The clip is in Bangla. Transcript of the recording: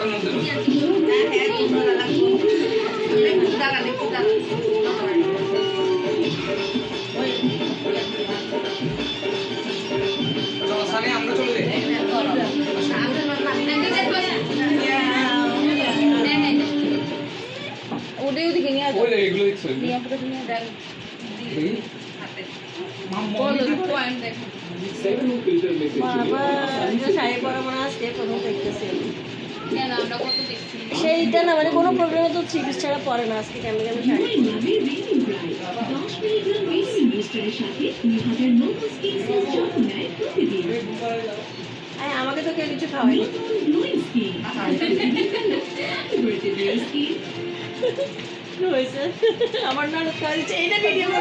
আমরা চলে যাই। ওটাই ওদিকে নিয়ে আসো। এগুলো দেখছো? নিয়ে আসো নিয়ে দেখ। বাবা শাড়ি পরা মনে আজকে প্রথম দেখতেছি কেন আমরা কত দেখছি? সেইটা না মানে কোনো প্রবলেমে তো থ্রি পিস ছাড়া পরে না আজকে কেন কেন শাড়ি আমাকে তো কেউ কিছু খাওয়াই হয়েছে আমার ননদ খাওয়াইছে এইটা ভিডিও